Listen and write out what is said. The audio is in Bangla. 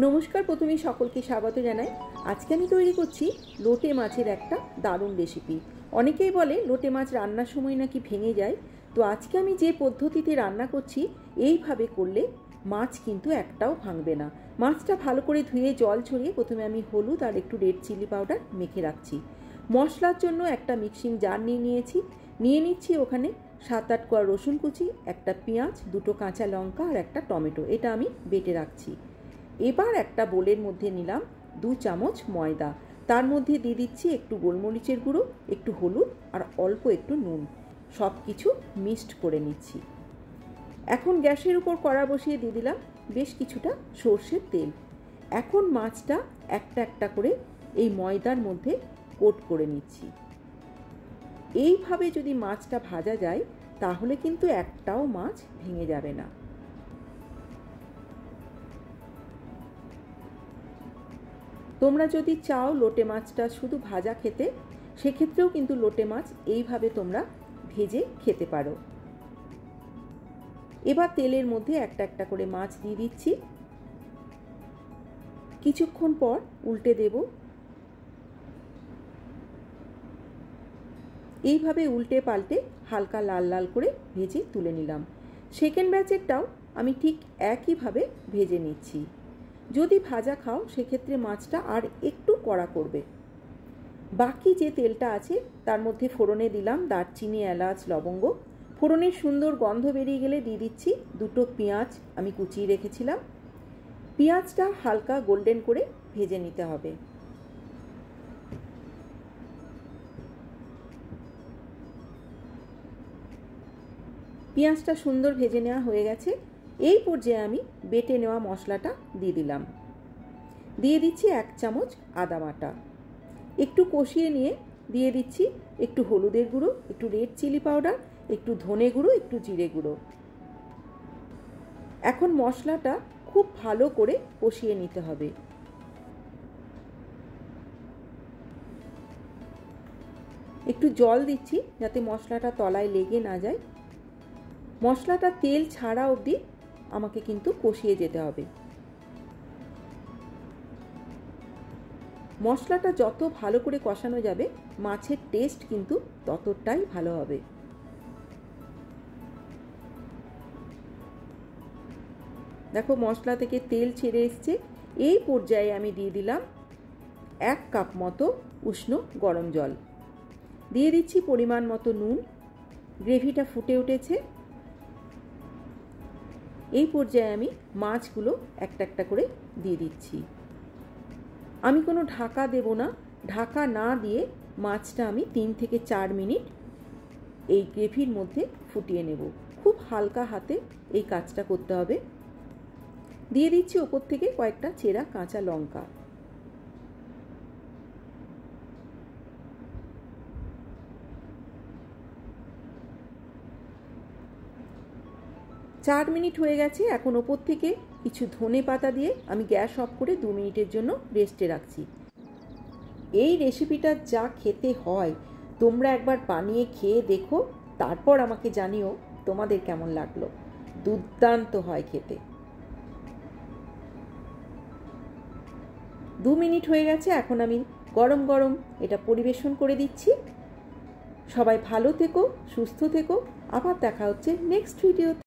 नमस्कार। प्रथमेই সকলকে স্বাগত জানাই। আজকে আমি তৈরি করছি লোটে মাছের একটা দারুণ রেসিপি। অনেকেই বলে লোটে মাছ রান্নার সময় নাকি ভেঙে যায়। তো আজকে আমি যে পদ্ধতিতে রান্না করছি এইভাবে করলে মাছ কিন্তু একটাও ভাঙবে না। মাছটা ভালো করে ধুয়ে জল ছড়িয়ে প্রথমে আমি হলুদ আর একটু রেড চিলি পাউডার মেখে রাখছি। মশলার জন্য একটা মিক্সিং জার নিয়ে নিচ্ছি ওখানে 7-8 কোয়া রসুন কুচি, একটা পেঁয়াজ, দুটো কাঁচা লঙ্কা আর একটা টমেটো। এটা আমি বেটে রাখছি। এবার একটা বোলের মধ্যে নিলাম 2 চামচ ময়দা, তার মধ্যে দিয়ে দিচ্ছি একটু গোলমরিচের গুঁড়ো, একটু হলুদ আর অল্প একটু নুন। সব কিছু মিক্সড করে নিচ্ছি। এখন গ্যাসের উপর কড়া বসিয়ে দিয়ে দিলাম বেশ কিছুটা সর্ষের তেল। এখন মাছটা একটা একটা করে এই ময়দার মধ্যে কোট করে নিচ্ছি। এইভাবে যদি মাছটা ভাজা যায় তাহলে কিন্তু একটাও মাছ ভেঙে যাবে না। তোমরা যদি চাও লোটে মাছটা শুধু ভাজা খেতে, সেক্ষেত্রেও কিন্তু লোটে মাছ এইভাবে তোমরা ভেজে খেতে পারো। এবার তেলের মধ্যে একটা একটা করে মাছ দিয়ে দিচ্ছি। কিছুক্ষণ পর উল্টে দেব। এইভাবে উল্টে পাল্টে হালকা লাল লাল করে ভেজে তুলে নিলাম। সেকেন্ড ব্যাচেরটাও আমি ঠিক একইভাবে ভেজে নিচ্ছি। যদি ভাজা খাও সেক্ষেত্রে মাছটা আর একটু কড়া করবে। বাকি যে তেলটা আছে তার মধ্যে ফোড়নে দিলাম দারচিনি, এলাচ, লবঙ্গ। ফোড়নের সুন্দর গন্ধ বেরিয়ে গেলে দিয়ে দিচ্ছি দুটো পেঁয়াজ আমি কুচিয়ে রেখেছিলাম। পেঁয়াজটা হালকা গোল্ডেন করে ভেজে নিতে হবে। পেঁয়াজটা সুন্দর ভেজে নেওয়া হয়ে গেছে। এই পর্যায়ে আমি বেটে নেওয়া মশলাটা দিয়ে দিলাম। দিয়ে দিচ্ছি 1 চামচ আদা বাটা। একটু কষিয়ে নিয়ে দিয়ে দিচ্ছি একটু হলুদের গুঁড়ো, একটু রেড চিলি পাউডার, একটু ধনে গুঁড়ো, একটু জিরে গুঁড়ো। এখন মশলাটা খুব ভালো করে কষিয়ে নিতে হবে। একটু জল দিচ্ছি যাতে মশলাটা তলায় লেগে না যায়। মশলাটা তেল ছাড়া অবধি আমাকে কিন্তু কষিয়ে যেতে হবে। মশলাটা যত ভালো করে কষানো যাবে মাছের টেস্ট কিন্তু ততটাই ভালো হবে। দেখো মশলা থেকে তেল ছেড়ে এসছে। এই পর্যায়ে আমি দিয়ে দিলাম 1 কাপ মতো উষ্ণ গরম জল। দিয়ে দিচ্ছি পরিমাণ মতো নুন। গ্রেভিটা ফুটে উঠেছে। এই পর্যায়ে আমি মাছগুলো একটা একটা করে দিয়ে দিচ্ছি। আমি কোনো ঢাকা দেব না। ঢাকা না দিয়ে মাছটা আমি 3 থেকে 4 মিনিট এই গ্রেভির মধ্যে ফুটিয়ে নেব। খুব হালকা হাতে এই কাজটা করতে হবে। দিয়ে দিচ্ছি ওপর থেকে কয়েকটা চেরা কাঁচা লঙ্কা। চার মিনিট হয়ে গেছে। এখন ওপর থেকে কিছু ধনে পাতা দিয়ে আমি গ্যাস অফ করে 2 মিনিটের জন্য রেস্টে রাখছি। এই রেসিপিটা যা খেতে হয় তোমরা একবার বানিয়ে খেয়ে দেখো, তারপর আমাকে জানিও তোমাদের কেমন লাগলো। দুর্দান্ত হয় খেতে। 2 মিনিট হয়ে গেছে। এখন আমি গরম গরম এটা পরিবেশন করে দিচ্ছি। সবাই ভালো থেকো, সুস্থ থেকো। আবার দেখা হচ্ছে নেক্সট ভিডিওতে।